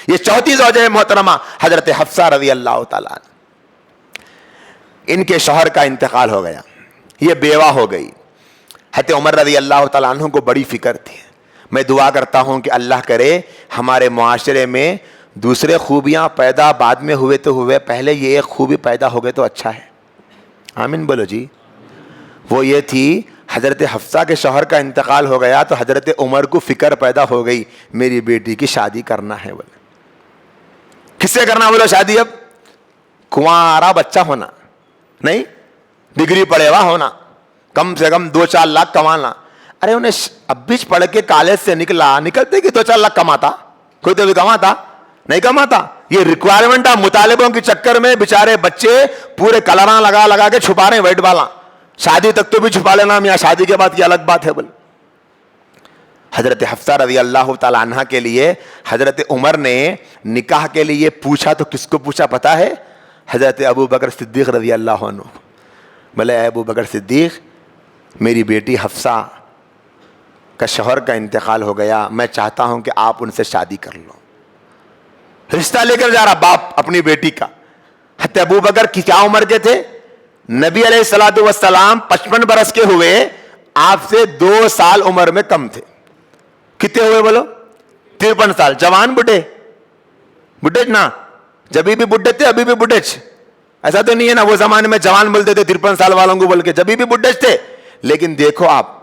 یہ چوتھی زوجہ محترمہ حضرت حفصہ رضی اللہ تعالیٰ عنہ، ان کے شوہر کا انتقال ہو گیا، یہ بیوہ ہو گئی۔ حضرت عمر رضی اللہ تعالیٰ عنہ کو بڑی فکر تھی۔ میں دعا کرتا ہوں کہ اللہ کرے ہمارے معاشرے میں دوسرے خوبیاں پیدا بعد میں ہوئے تو ہوئے، پہلے یہ ایک خوبی پیدا ہو گئے تو اچھا ہے، آمین بولو جی۔ وہ یہ تھی، حضرت حفصہ کے شوہر کا انتقال ہو گیا تو حضرت عمر کو فکر پیدا ہو گئی میری بیٹی کی شادی کرنا ہے۔ بولے کس سے کرنا؟ بولو شادی اب کنوارا بچہ ہونا نہیں، ڈگری پڑھے ہوا ہونا، کم سے کم 2-4 لاکھ کمانا۔ ارے انہیں اب بھی پڑھ کے کالج سے نکلتے کہ 2-4 لاکھ کماتا، کوئی تو بھی کماتا نہیں کماتا۔ یہ ریکوائرمنٹ مطالبوں کے چکر میں بیچارے بچے پورے کلراں لگا لگا کے چھپا رہے ہیں وائٹ بالا، شادی تک تو بھی چھپا لینا، یا شادی کے بعد یہ الگ بات ہے۔ بول حضرت حفصہ رضی اللہ تعالی عنہ کے لیے حضرت عمر نے نکاح کے لیے پوچھا تو کس کو پوچھا پتا ہے؟ حضرت ابو بکر صدیق رضی اللہ عنہ۔ بولے اے ابو بکر صدیق، میری بیٹی حفصہ کا شوہر کا انتقال ہو گیا، میں چاہتا ہوں کہ آپ ان سے شادی کر لو۔ رشتہ لے کر جا رہا باپ اپنی بیٹی کا۔ حضرت ابو بکر کی کیا عمر کے تھے؟ نبی علیہ الصلوۃ والسلام 55 برس کے ہوئے، آپ سے 2 سال عمر میں کم تھے۔ کتنے ہوئے بولو؟ 53 سال۔ جوان بڈھے نا، جبھی بھی بڈھے تھے ابھی بھی بڈھے تھے، ایسا تو نہیں ہے نا وہ زمانے میں جوان بولتے تھے 53 سال والوں کو بول کے، جبھی بھی بڈھے تھے۔ لیکن دیکھو آپ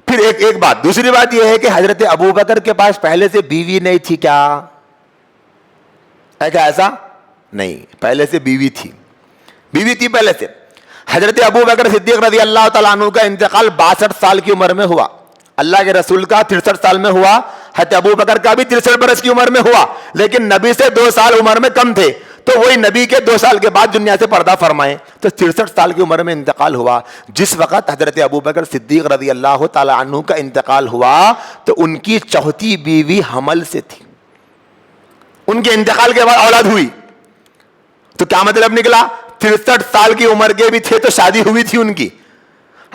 پھر ایک بات، دوسری بات یہ ہے کہ حضرت ابو بکر کے پاس پہلے سے بیوی نہیں تھی کیا؟ ہے کیا ایسا؟ نہیں، پہلے سے بیوی تھی پہلے سے۔ حضرت ابو بکر صدیق رضی اللہ تعالیٰ عنہ کا انتقال 62 سال کی عمر میں ہوا، اللہ کے رسول کا 63 سال میں ہوا، حضرت ابو بکر کا بھی 63 برس کی عمر میں ہوا، لیکن نبی سے 2 سال عمر میں کم تھے، تو وہی نبی کے 2 سال کے بعد دنیا سے پردہ فرمائے، تو 63 سال کی عمر میں انتقال ہوا۔ جس وقت حضرت ابو بکر صدیق رضی اللہ تعالیٰ عنہ کا انتقال ہوا تو ان کی چوتھی بیوی حمل سے تھی، ان کے انتقال کے بعد اولاد ہوئی، تو کیا مطلب نکلا؟ 63 سال کی عمر کے بھی تھے تو شادی ہوئی تھی ان کی۔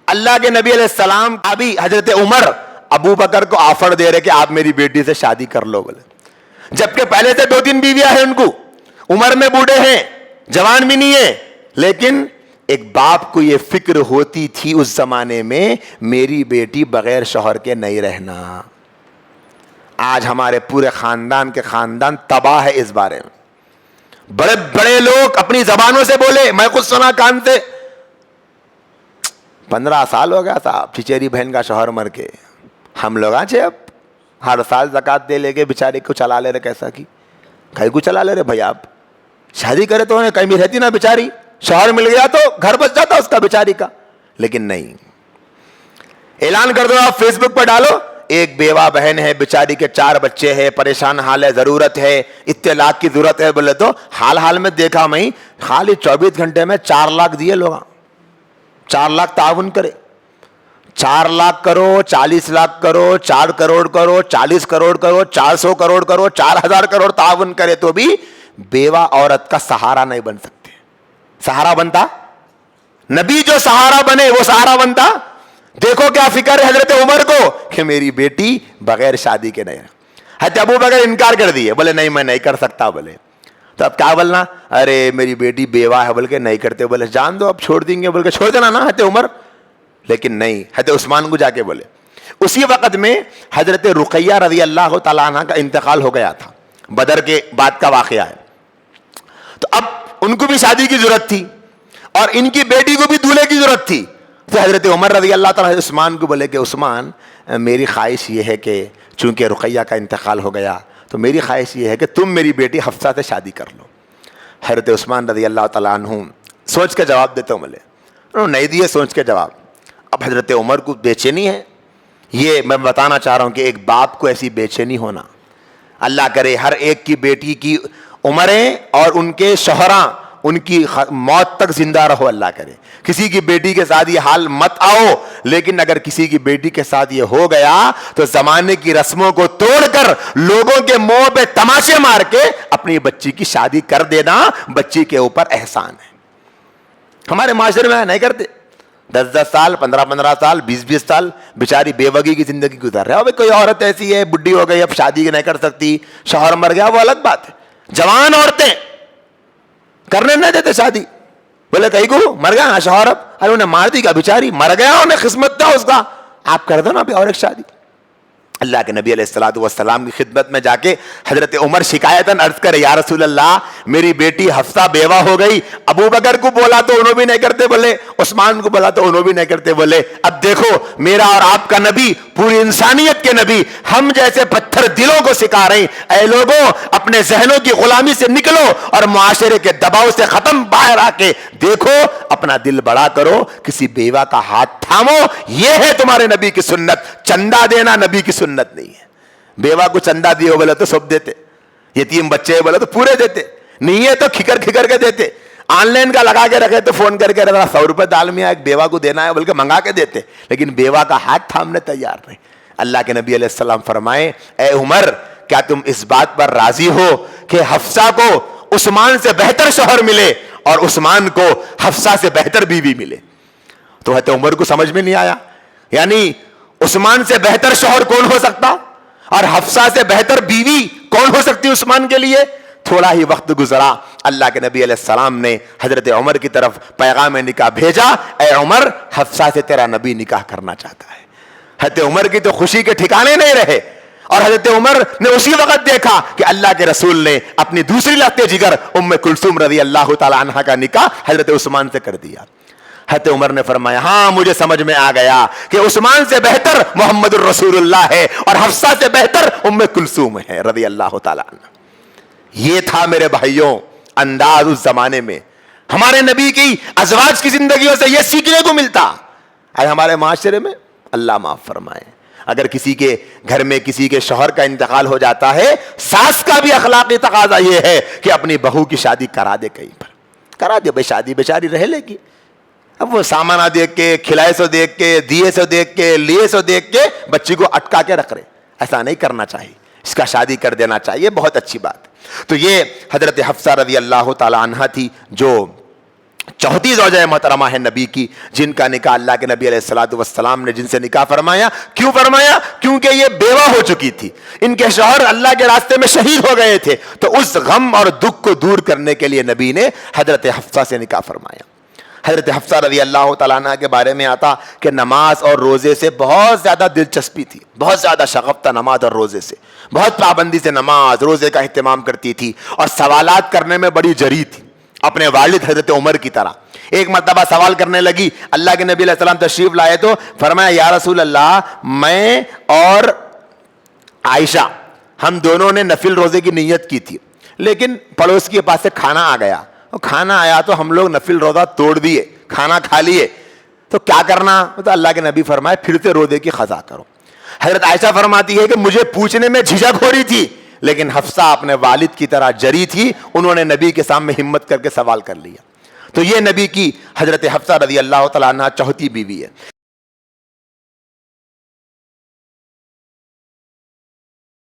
اللہ کے نبی علیہ السلام ابھی حضرت عمر ابو بکر کو آفر دے رہے کہ آپ میری بیٹی سے شادی کر لو، بولے جبکہ پہلے سے 2-3 بیویاں ہیں ان کو، عمر میں بوڑھے ہیں، جوان بھی نہیں ہے، لیکن ایک باپ کو یہ فکر ہوتی تھی اس زمانے میں میری بیٹی بغیر شوہر کے نہیں رہنا۔ آج ہمارے پورے خاندان کے خاندان تباہ ہے اس بارے میں۔ بڑے بڑے لوگ اپنی زبانوں سے بولے، میں خود سنا کان سے، 15 سال ہو گیا تھا چچیری بہن کا شوہر مر کے، ہم لوگ آج اب ہر سال زکات دے لے کے بیچارے کو چلا لے رہے، کیسا کی کہیں کو چلا لے رہے بھائی، آپ شادی کرے تو کہیں بھی رہتی نا بیچاری، شوہر مل گیا تو گھر بچ جاتا اس کا بیچاری کا، لیکن نہیں۔ اعلان کر دو، آپ فیس بک پر ڈالو، ایک بیوہ بہن ہے بیچاری کے 4 بچے ہیں، پریشان حال ہے، ضرورت ہے، اتنے لاکھ کی ضرورت ہے، بولے تو حال میں دیکھا میں خالی 24 گھنٹے میں 4 لاکھ دیے لوگ، 4 لاکھ تعاون کرے، 4 لاکھ کرو، 40 لاکھ کرو، 4 کروڑ کرو، 40 کروڑ کرو، 400 کروڑ کرو، 4000 کروڑ تعاون کرے تو بھی بیوہ عورت کا سہارا نہیں بن سکتے۔ سہارا بنتا نبی، جو سہارا بنے وہ سہارا بنتا۔ دیکھو کیا فکر ہے حضرت عمر کو کہ میری بیٹی بغیر شادی کے نہیں۔ حضرت ابو بکر انکار کر دیے، بولے نہیں میں نہیں کر سکتا، بولے تو اب کیا بولنا؟ ارے میری بیٹی بیوہ ہے بول کے نہیں کرتے، بولے جان دو اب چھوڑ دیں گے بول کے چھوڑ دینا نا حضرت عمر، لیکن نہیں، حضرت عثمان کو جا کے بولے۔ اسی وقت میں حضرت رقیہ رضی اللہ تعالیٰ عنہ کا انتقال ہو گیا تھا، بدر کے بعد کا واقعہ ہے، تو اب ان کو بھی شادی کی ضرورت تھی اور ان کی بیٹی کو بھی دولہے کی ضرورت تھی، تو حضرت عمر رضی اللہ تعالیٰ عثمان کو بولے کہ عثمان میری خواہش یہ ہے کہ چونکہ رقیہ کا انتقال ہو گیا تو میری خواہش یہ ہے کہ تم میری بیٹی حفصہ سے شادی کر لو۔ حضرت عثمان رضی اللہ تعالیٰ عنہ سوچ کے جواب دیتے ہوں، بولے انہوں نے نہیں دیے سوچ کے جواب۔ اب حضرت عمر کو بے چینی ہے، یہ میں بتانا چاہ رہا ہوں کہ ایک باپ کو ایسی بے چینی ہونا، اللہ کرے ہر ایک کی بیٹی کی عمریں اور ان کے شوہراں ان کی موت تک زندہ رہو، اللہ کرے کسی کی بیٹی کے ساتھ یہ حال مت آؤ، لیکن اگر کسی کی بیٹی کے ساتھ یہ ہو گیا تو زمانے کی رسموں کو توڑ کر لوگوں کے منہ پہ تماشے مار کے اپنی بچی کی شادی کر دینا بچی کے اوپر احسان ہے۔ ہمارے معاشرے میں نہیں کرتے، 10 سال 15 سال 20 سال بیچاری بیوگی کی زندگی گزار رہے. اب کوئی عورت ایسی ہے بڈھی ہو گئی, اب شادی نہیں کر سکتی, شوہر مر گیا, وہ الگ بات ہے. جوان عورتیں کرنے نہ دیتے شادی, بولے کہیں کو مر گیا شوہر, اب ارے انہیں مار دی کیا, بیچاری مر گیا, انہیں قسمت تھا اس کا, آپ کر دو نا ابھی اور ایک شادی. اللہ کے نبی علیہ الصلوۃ والسلام کی خدمت میں جا کے حضرت عمر شکایتاً عرض کرے, یا رسول اللہ میری بیٹی حفصہ بیوہ ہو گئی, ابو بکر کو بولا تو انہوں بھی نہیں کرتے بولے, عثمان کو بولا تو انہوں بھی نہیں کرتے بولے, اب دیکھو میرا اور آپ کا نبی, پوری انسانیت کے نبی, ہم جیسے پتھر دلوں کو سکھا رہے ہیں, اے لوگوں اپنے ذہنوں کی غلامی سے نکلو اور معاشرے کے دباؤ سے ختم باہر آ کے دیکھو, اپنا دل بڑا کرو, کسی بیوہ کا ہاتھ تھامو, یہ ہے تمہارے نبی کی سنت. چندہ دینا نبی کی سنت نہیں ہے. بیوہ کو چندہ دیو بولے تو سب دیتے, یتیم بچے بولے تو پورے دیتے, نہیں ہے تو کھکر کھکر کے دیتے, آن لائن کا لگا کے رکھے تو فون کر کے 100 روپے ڈال میاں ایک بیوہ کو دینا ہے بول کے منگا کے دیتے, لیکن بیوہ کا ہاتھ تھامنے تیار نہیں. اللہ کے نبی علیہ السلام فرمائے, اے عمر کیا تم اس بات پر راضی ہو کہ حفصہ کو عثمان سے بہتر شوہر ملے اور عثمان کو حفصہ سے بہتر بیوی ملے؟ تو حضرت عمر کو سمجھ میں نہیں آیا, یعنی عثمان سے بہتر شوہر کون ہو سکتا اور حفصہ سے بہتر بیوی کون ہو سکتی عثمان کے لیے؟ تھوڑا ہی وقت گزرا, اللہ کے نبی علیہ السلام نے حضرت عمر کی طرف پیغام نکاح بھیجا, اے عمر حفصہ سے تیرا نبی نکاح کرنا چاہتا ہے. حضرت عمر کی تو خوشی کے ٹھکانے نہیں رہے, اور حضرت عمر نے اسی وقت دیکھا کہ اللہ کے رسول نے اپنی دوسری لگتے جگر ام کلثوم رضی اللہ تعالی عنہا کا نکاح حضرت عثمان سے کر دیا. حضرت عمر نے فرمایا, ہاں مجھے سمجھ میں آ گیا کہ عثمان سے بہتر محمد الرسول اللہ ہے اور حفصہ سے بہتر ام کلثوم ہے رضی اللہ تعالی عنہ. یہ تھا میرے بھائیوں انداز اس زمانے میں. ہمارے نبی کی ازواج کی زندگیوں سے یہ سیکھنے کو ملتا. آج ہمارے معاشرے میں اللہ معاف فرمائے, اگر کسی کے گھر میں کسی کے شوہر کا انتقال ہو جاتا ہے, ساس کا بھی اخلاقی تقاضا یہ ہے کہ اپنی بہو کی شادی کرا دے, کہیں پر کرا دے بھائی, شادی بیچاری رہ لے گی. اب وہ سامانہ دیکھ کے, کھلائے سو دیکھ کے, دیے سو دیکھ کے, لیے سو دیکھ کے بچی کو اٹکا کے رکھ رہے, ایسا نہیں کرنا چاہیے, اس کا شادی کر دینا چاہیے, بہت اچھی بات. تو یہ حضرت حفصہ رضی اللہ تعالی عنہا تھی جو چوتھی زوجہ محترمہ ہے نبی کی, جن کا نکاح اللہ کے نبی علیہ الصلوۃ والسلام نے جن سے نکاح فرمایا. کیوں فرمایا؟ کیونکہ یہ بیوہ ہو چکی تھی, ان کے شوہر اللہ کے راستے میں شہید ہو گئے تھے, تو اس غم اور دکھ کو دور کرنے کے لیے نبی نے حضرت حفصہ سے نکاح فرمایا. حضرت حفصہ رضی اللہ تعالیٰ عنہ کے بارے میں آتا کہ نماز اور روزے سے بہت زیادہ دلچسپی تھی, بہت زیادہ شغف تھا نماز اور روزے سے, بہت پابندی سے نماز روزے کا اہتمام کرتی تھی, اور سوالات کرنے میں بڑی جری تھی, اپنے والد حضرت عمر کی طرح. ایک مرتبہ سوال کرنے لگی, اللہ کے نبی علیہ السلام تشریف لائے تو فرمایا, یا رسول اللہ میں اور عائشہ ہم دونوں نے نفل روزے کی نیت کی تھی, لیکن پڑوس کے پاس سے کھانا آ گیا, کھانا آیا تو ہم لوگ نفل روزہ توڑ دیے, کھانا کھا لیے, تو کیا کرنا؟ تو اللہ کے نبی فرمائے پھر سے روزے کی قضا کرو. حضرت عائشہ فرماتی ہے کہ مجھے پوچھنے میں جھجک ہو رہی تھی, لیکن حفصہ اپنے والد کی طرح جری تھی, انہوں نے نبی کے سامنے ہمت کر کے سوال کر لیا. تو یہ نبی کی حضرت حفصہ رضی اللہ تعالیٰ عنہ چوتھی بیوی ہے.